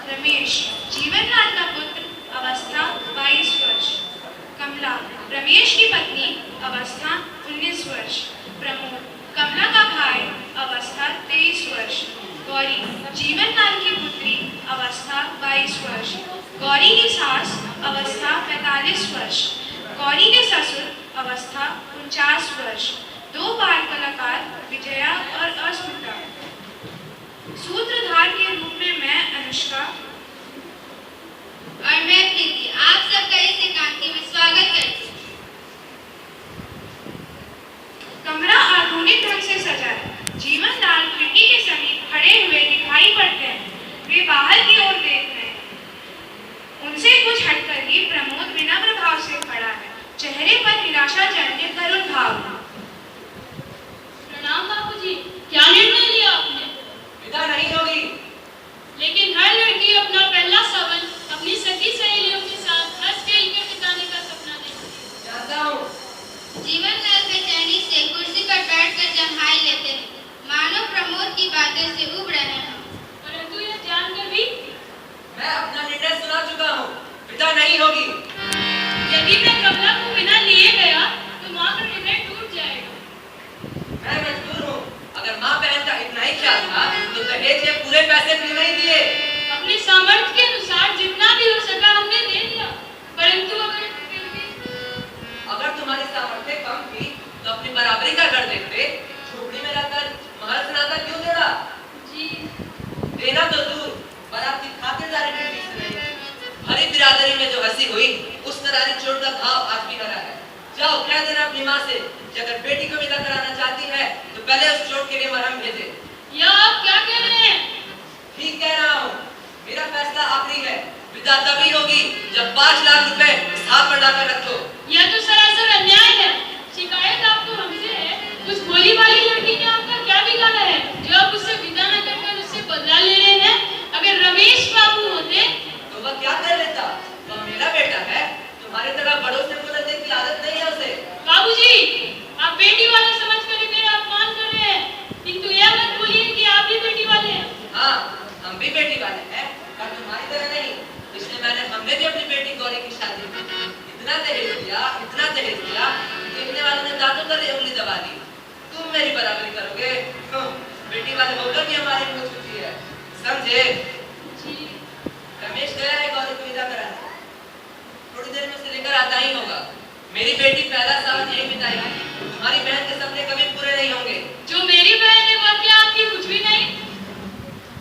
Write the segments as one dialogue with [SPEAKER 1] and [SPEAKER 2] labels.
[SPEAKER 1] रमेश जीवनलाल का पुत्र, अवस्था 22 वर्ष। कमला रमेश की पत्नी, अवस्था 19 वर्ष। प्रमोद कमला का भाई, अवस्था 23 वर्ष। गौरी जीवनलाल की पुत्री, अवस्था 22 वर्ष। गौरी की सास, अवस्था 45 वर्ष। गौरी के ससुर, अवस्था 49 वर्ष। दो बाल कलाकार विजया और अस्मिता। सूत्रधार के रूप में मैं अनुष्का
[SPEAKER 2] और मैं प्रीति आप सबका इस एकांकी में स्वागत करती हूँ।
[SPEAKER 1] कमरा आधुनिक ढंग से सजा है। जीवनलाल खिड़की के समीप खड़े हुए दिखाई पड़ते हैं। वे बाहर की ओर देख रहे हैं। उनसे कुछ हटकर ही प्रमोद विनम्र भाव से खड़ा है, चेहरे पर निराशाजन्य करुण भाव।
[SPEAKER 2] प्रणाम बाबूजी, क्या निर्णय लिया आपने?
[SPEAKER 3] विदा नहीं होगी।
[SPEAKER 2] लेकिन हर लड़की अपना पहला सवन अपनी सखी सहेलियों के साथ हंस खेल के बिताने का सपना देखती है।
[SPEAKER 3] जानता हूँ।
[SPEAKER 4] जीवनलाल बेचैनी से कुर्सी पर बैठकर जम्हाई लेते हैं, मानो प्रमोद की बातें से उब रहे हैं।
[SPEAKER 2] परंतु यह जानकर भी
[SPEAKER 3] मैं अपना निर्णय सुना चुका हूँ। विदा नहीं होगी।
[SPEAKER 2] यदि मैं कमला को बिना लिए गया तो माँ का निर्णय टूट जाएगा।
[SPEAKER 3] मैं मजबूर हूँ। अगर माँ बहन का इतना ही ख्याल था तो दहेज के पूरे पैसे क्यों नहीं दिए?
[SPEAKER 2] अपनी सामर्थ्य के अनुसार जितना भी हो सका हमने दे दिया। परंतु
[SPEAKER 3] अगर तुम्हारी सामर्थ्य कम थी तो अपनी बराबरी का कर देते। झोपड़ी में रहकर महल सनाता क्यों देना?
[SPEAKER 2] जी
[SPEAKER 3] देना तो दूर, बारात की खातिरदारी भी ठीक से नहीं। हरी बिरादरी में जो हंसी हुई, उस करारी चोट का घाव आज भी हरा है। जाओ कह देना अपनी माँ से कि अगर बेटी को विदा कराना चाहती है तो पहले उस चोट के लिए मरहम भेजे।
[SPEAKER 2] या आप क्या कह रहे हैं?
[SPEAKER 3] ठीक कह रहा हूँ। मेरा फैसला आखिरी है। विदा तभी होगी जब 5 लाख रुपए इस हाथ पर लाकर रखो।
[SPEAKER 2] यह तो सरासर अन्याय है। शिकायत आपको हमसे है। उस भोली वाली लड़की ने आपका क्या बिगाड़ा है जो आप उससे विदा न कर उससे बदला ले रहे हैं? अगर रमेश बाबू होते
[SPEAKER 3] तो वह क्या कर लेता? वह मेरा बेटा है। तुम्हारे तरह बड़ों से बोलने की आदत नहीं है उसे।
[SPEAKER 2] बाबूजी, आप बेटी वाला समझकर मेरा अपमान कर रहे हैं, किंतु यह मत भूलिए कि आप भी बेटी वाले हैं।
[SPEAKER 3] हाँ, हम भी बेटी वाले हैं, पर तुम्हारी तरह नहीं। इसलिए हमने भी अपनी बेटी गौरी की शादी की। इतना दहेज दिया देखने वालों ने दांतों तले उंगली दबा दी। तुम मेरी बराबरी करोगे? बेटी वाले होकर भी हमारी मुंह छूती है, समझे?
[SPEAKER 2] जी।
[SPEAKER 3] रमेश गया है गौरी को विदा कराने। थोड़ी देर में उसे लेकर आता ही होगा। मेरी बेटी पहला सावन यही बिताएगी। तुम्हारी बहन के सपने कभी पूरे नहीं होंगे।
[SPEAKER 2] जो मेरी बहन है वह क्या आपकी कुछ भी नहीं?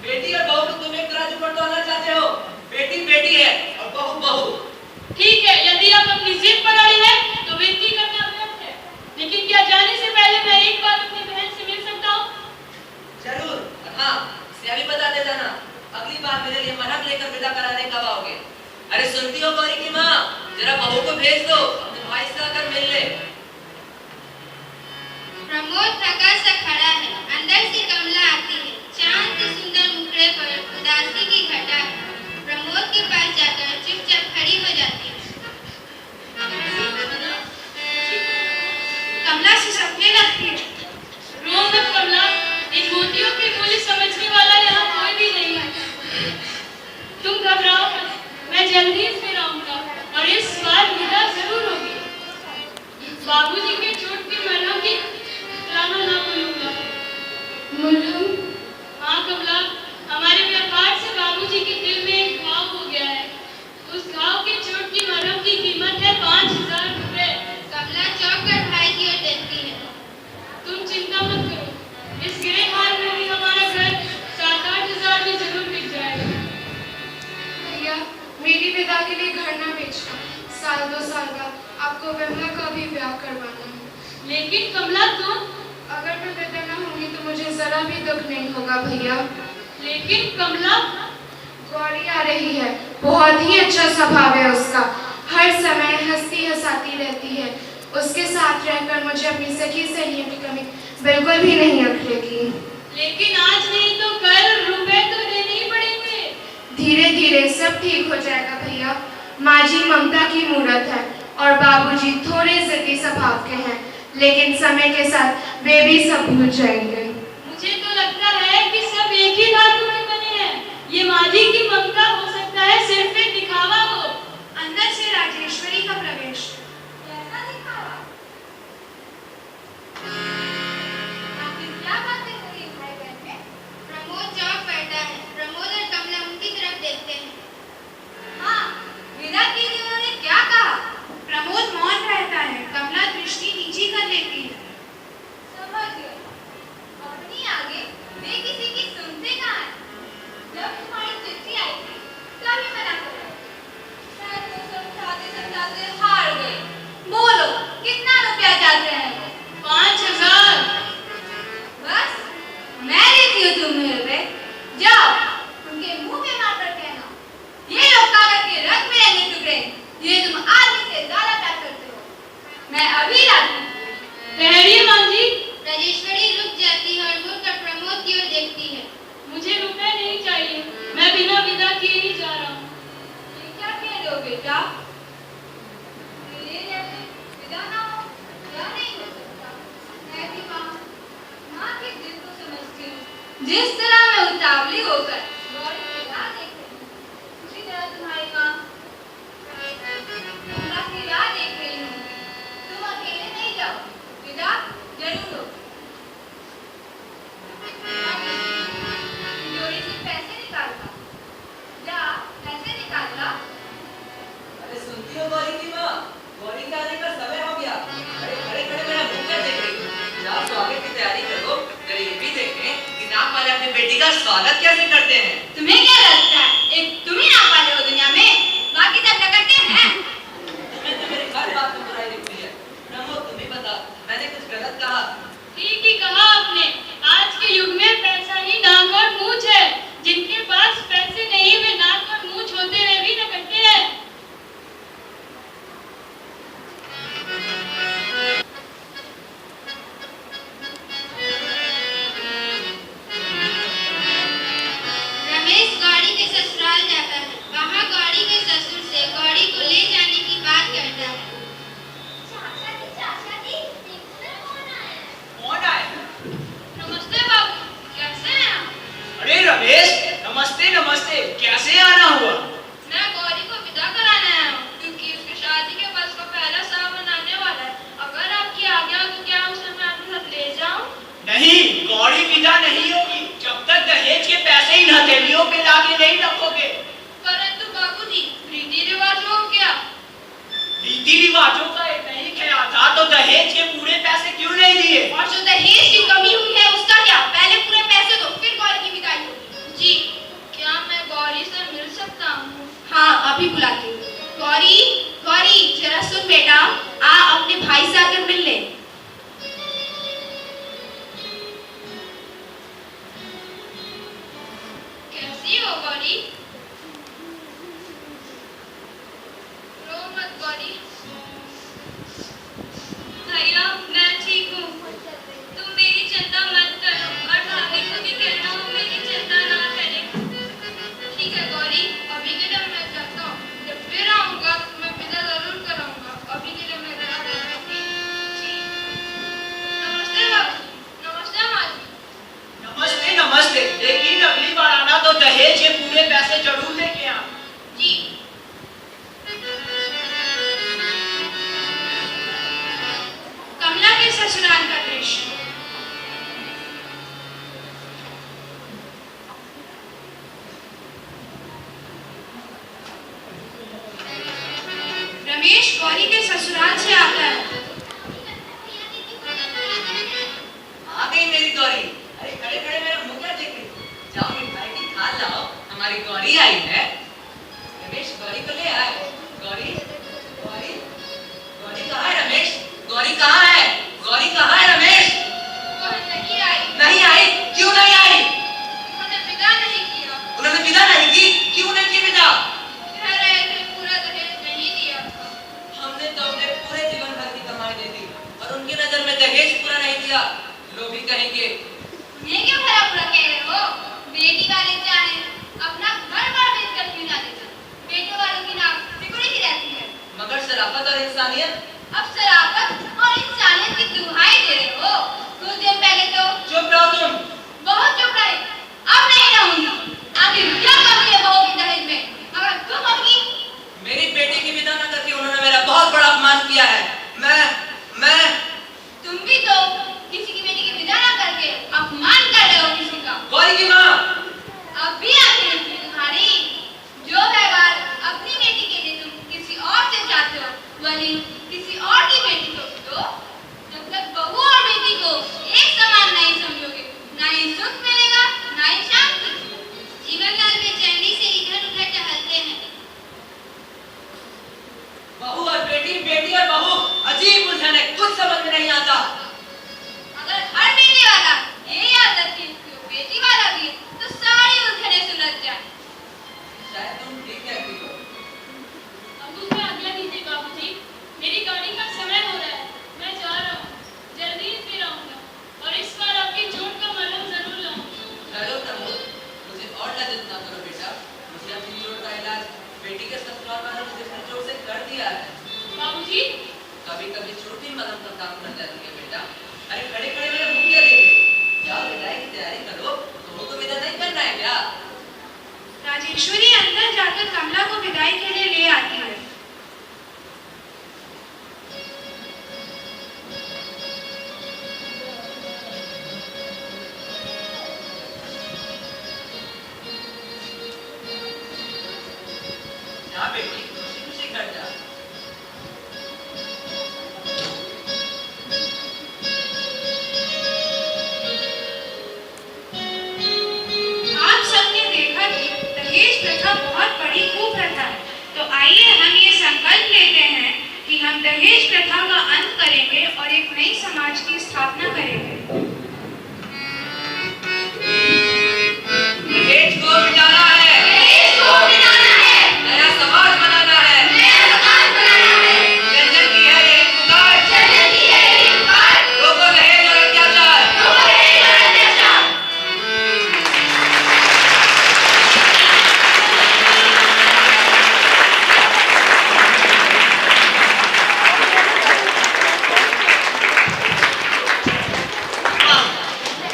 [SPEAKER 3] बेटी और बहू को तुम एक तराजू पर तोलना चाहते हो। बेटी बेटी है और बहू बहू।
[SPEAKER 2] ठीक है, यदि आप अपनी जिद पर अड़े हैं तो विनती करना व्यर्थ है। लेकिन क्या जाने से पहले मैं एक बार अपनी बहन से मिल सकता हूँ?
[SPEAKER 3] जरूर। हाँ, इसे अभी बता दे जाना। अगली बार मेरे लिए मरहम लेकर विदा कराने कब आओगे? अरे सुनती हो गौरी की माँ, जरा बहू को भेज दो, अपने भाई से आकर मिल ले।
[SPEAKER 4] प्रमोद थका सा खड़ा है। अंदर से कमला आती है। चांद के सुंदर मुखड़े पर उदासी की घटा है। प्रमोद के पास जाकर चुपचाप खड़ी हो जाती है।
[SPEAKER 1] कमला से सपने लगती है।
[SPEAKER 2] रो मत कमला, इन मोतियों के मूल्य समझने वाला यहाँ कोई भी नहीं है। तुम घबराओ मत, मैं जल्दी फिर आऊंगा और इस बार विदा जरूर होगी। बाबूजी के चोट की मरहम की लाना ना भूलूंगा।
[SPEAKER 4] मरहम?
[SPEAKER 2] हाँ कमला, हमारे व्यापार से बाबूजी के दिल में एक घाव हो गया है। उस घाव के चोट की मरहम की कीमत है 5000 रुपए।
[SPEAKER 4] कमला चौंक कर भाई की ओर देखती है।
[SPEAKER 2] तुम चिंता मत करो, इस गिरे हाल में भी हमारा घर 7-8 हजार में जरूर बिक जाएगा।
[SPEAKER 5] भैया, मेरी विदा के लिए घर न बेचना। 1-2 साल बाद आपको विमला का भी ब्याह करवाना है।
[SPEAKER 2] लेकिन कमला तुम?
[SPEAKER 5] अगर मैं विदा न होंगी तो मुझे जरा भी दुख नहीं होगा भैया।
[SPEAKER 2] लेकिन कमला?
[SPEAKER 5] गौरी आ रही है। बहुत ही अच्छा स्वभाव है उसका। हर समय हंसती हंसाती रहती है। उसके साथ रहकर मुझे अपनी सखी सहेलियों की कमी बिल्कुल भी नहीं रखेगी।
[SPEAKER 2] लेकिन आज नहीं तो कल रुपए तो देने ही पड़ेंगे।
[SPEAKER 5] धीरे धीरे सब ठीक हो जाएगा भैया। माँ जी ममता की मूरत है और बाबूजी थोड़े जिद्दी स्वभाव के हैं, लेकिन समय के साथ वे भी सब भूल जाएंगे।
[SPEAKER 2] मुझे तो लगता है कि सब एक ही धातु के बने हैं। ये माँ जी की ममता हो सकता है सिर्फ एक दिखावा हो।
[SPEAKER 1] अंदर से राजेश्वरी का प्रवेश।
[SPEAKER 4] कैसा दिखावा? आखिर क्या बातें हो रही भाई बहन में? प्रमोद जॉब करता है। प्रमोद और कमला उनकी तरफ देखते हैं। हाँ, विदा के लिए उन्होंने क्या कहा?
[SPEAKER 1] प्रमोद मौन रहता है। कमला दृष्टि नीची कर लेती है।
[SPEAKER 4] समझ गए। अपनी आगे वे किसी की सुनते कहाँ हैं? जब तुम्हारी चिट्ठी आई थी तभी मना कर रहे थे। मैं तो समझाते समझाते हार गई। बोलो कितना रुपया चाहते हैं वो?
[SPEAKER 2] 5000।
[SPEAKER 4] बस मैं देती हूँ तुम्हें रुपए। जाओ उनके मुंह पे मारकर कहना, ये लोग कागज के रंग बिरंगे टुकड़े, ये तुम आदमी से ज्यादा प्यार करते हो। मैं अभी लाती हूँ।
[SPEAKER 2] ठहरिए माँ जी।
[SPEAKER 4] राजेश्वरी रुक जाती है और मुड़कर प्रमोद की ओर देखती है।
[SPEAKER 2] मुझे रुपए नहीं चाहिए, मैं बिना विदा किए ही जा रहा हूँ।
[SPEAKER 4] ये क्या कह रहे हो बेटा? मेरे जैसे विदा ना हो या नहीं हो सकता। मैं भी माँ के दिल को समझती हूँ। जिस तरह मैं उतावली होकर गौरी की राह देख रही हूँ, उसी तरह तुम्हारी माँ कमला की राह देख रही हूँ। तुम अकेले नहीं जाओ, विदा जरूर हो। जोड़ी से पैसे निकालना। जा पैसे निकालना।
[SPEAKER 3] अरे सुनती हो गौरी की माँ? गौरी के आने का समय हो गया। अरे खड़े खड़े मेरा मुंह क्या देख रही हो? जाओ स्वागत की तैयारी करो। जरा ये भी देखें कि नाम वाले अपनी बेटी का स्वागत कैसे करते हैं।
[SPEAKER 4] तुम्हें क्या लगता है एक तुम ही नाम वाले हो दुनिया में? बाकी सब न करते हैं।
[SPEAKER 3] तुम्हें तो मेरी हर बात में बुराई दिखती है। प्रमोद तुम ही बता, मैंने कुछ गलत कहा?
[SPEAKER 2] ठीक ही कहा आपने। आज के युग में पैसा ही नाक और मूंछ है। जिनके पास पैसे नहीं वे नाक और मूंछ होते हुए भी न करते हैं।
[SPEAKER 4] रमेश गौरी के ससुराल जाता है। वहाँ गौरी के ससुर से गौरी को ले जाने की बात करता है। चाचा जी, देखो कौन आया है।
[SPEAKER 6] कौन आए?
[SPEAKER 2] नमस्ते बाबू, कैसे हैं आप?
[SPEAKER 6] अरे रमेश, नमस्ते नमस्ते। कैसे आना हुआ?
[SPEAKER 2] मैं गौरी को विदा कराने आया हूँ, क्योंकि उसकी शादी के बाद उसका पहला सावन आने वाला है। अगर आपकी आज्ञा हो तो क्या उसे मैं अपने साथ ले जाऊँ?
[SPEAKER 6] नहीं, गौरी विदा नहीं होगी जब तक दहेज के पैसे इन हथेलियों पे लाके नहीं रखोगे।
[SPEAKER 2] परंतु बाबूजी, रीति रिवाज हो क्या?
[SPEAKER 6] रीति रिवाजों का एक नहीं ख्याल था तो दहेज के पूरे पैसे क्यों नहीं दिए?
[SPEAKER 4] और जो दहेज की कमी हुई है उसका क्या? पहले पूरे पैसे दो, फिर गौरी की विदाई होगी।
[SPEAKER 2] जी, क्या मैं गौरी से मिल सकता हूँ?
[SPEAKER 4] हाँ, अभी बुलाती हूँ। गौरी, गौरी, जरा सुन बेटा, आ अपने भाई से आकर मिल ले।
[SPEAKER 2] कैसी हो गौरी? रो मत गौरी। भैया, मैं ठीक हूँ। तुम मेरी चिंता मत करो और भाभी को भी कहना वो मेरी चिंता ना करे। ठीक है गौरी, अभी के लिए मैं जाता हूँ। जब फिर आऊँगा तो मैं विदा जरूर कराऊंगा। अभी के लिए मैं विदा करूँगी। जी। नमस्ते बाबू। नमस्ते माँ जी।
[SPEAKER 6] नमस्ते नमस्ते। लेकिन अगली बार आना तो दहेज के पूरे पैसे जरूर लेके आना।
[SPEAKER 2] जी।
[SPEAKER 1] कमला के ससुराल का दृश्य। रमेश गौरी के ससुराल से आता है।
[SPEAKER 3] आ गई मेरी गौरी। अरे खड़े खड़े मेरा मुंह क्या देख रही हो? जाओ मिठाई की थाल लाओ, हमारी गौरी आई है। रमेश गौरी को ले आए। गौरी गौरी गौरी कहाँ है रमेश? गौरी कहाँ है? गौरी कहाँ है रमेश?
[SPEAKER 2] वो नहीं आई।
[SPEAKER 3] नहीं आई? क्यों नहीं आई?
[SPEAKER 2] उन्होंने विदा नहीं किया।
[SPEAKER 3] उन्होंने विदा नहीं की? क्यों नहीं की विदा?
[SPEAKER 2] कह रहे थे पूरा दहेज नहीं दिया था।
[SPEAKER 3] हमने तो अपने पूरे जीवन भर की कमाई दे दी और उनकी नजर में दहेज पूरा नहीं दिया। लोग भी कहेंगे।
[SPEAKER 4] उन्हें क्यों भला बुरा कह रहे हो? बेटी वाले चाहे अपना घर बार बेच कर
[SPEAKER 3] मगर शराफत और इंसानियत?
[SPEAKER 4] अब शराफत और इंसानियत की दुहाई दे रहे हो? कुछ दिन पहले तो
[SPEAKER 3] चुप रहो तुम।
[SPEAKER 4] बहुत चुप रहे, अब नहीं रहूंगी। आखिर क्या कमी है बहू की दहेज में? अगर तुम अपनी
[SPEAKER 3] मेरी बेटी की विदा न करके उन्होंने मेरा बहुत बड़ा अपमान किया है। मैं
[SPEAKER 4] तुम भी तो किसी की बेटी की विदा न करके अपमान कर रहे हो किसी का।
[SPEAKER 3] गौरी की माँ,
[SPEAKER 4] अब भी आखिर इसमें तुम्हारी जो व्यवहार अपनी बेटी के लिए तुम किसी और से चाहते हो, वही किसी और की बेटी को दो। जब तक बहू और बेटी को एक समान नहीं समझोगे, ना ही सुख मिलेगा, ना ही शांति। जीवनलाल बेचैनी से इधर उधर टहलते हैं।
[SPEAKER 3] बहू और बेटी, बेटी और बहू, अजीब उलझन है, कुछ समझ में नहीं आता।
[SPEAKER 4] अगर हर बेटी वाला ये याद रखे कि वो बेटी वाला भी है, तो सारी उलझने सुलझ जाए।
[SPEAKER 3] शायद तुम ठीक कहती हो।
[SPEAKER 2] अब मुझे आज्ञा दीजिए बाबूजी, मेरी गाड़ी का समय हो रहा है, मैं जा रहा हूँ, जल्दी ही फिर आऊंगा और इस बार आपकी चोट का मलहम जरूर लाऊंगा।
[SPEAKER 3] चलो प्रमोद, मुझे और लज्जित ना करो बेटा। मुझे अपनी चोट का इलाज बेटी के ससुराल वालों ने जिसने चोट से कर दिया है।
[SPEAKER 2] बाबूजी,
[SPEAKER 3] कभी कभी छोटी मलहम का काम कर जाती है बेटा। अरे खड़े खड़े मेरे मुंह क्या देख रहे हो? जाओ विदाई की तैयारी करो। तुमको विदा नहीं करना है क्या?
[SPEAKER 1] राजेश्वरी अंदर जाकर कमला को विदाई के लिए ले आती है।
[SPEAKER 3] जा बेटी, खुशी खुशी घर जा।
[SPEAKER 1] आप सबने देखा कि दहेज प्रथा बहुत बड़ी कुप्रथा है, तो आइए हम ये संकल्प लेते हैं कि हम दहेज प्रथा का अंत करेंगे और एक नई समाज की स्थापना करेंगे।
[SPEAKER 3] दहेज को मिटाना है, नया समाज बनाना है। जन की है यही पुकार, रोको दहेज और अत्याचार।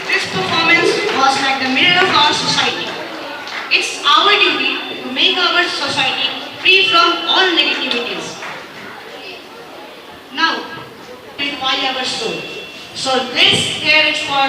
[SPEAKER 7] This performance was like the mirror of our society. It's our duty to make our society free from all negativities. Now, why our soul? So this here is for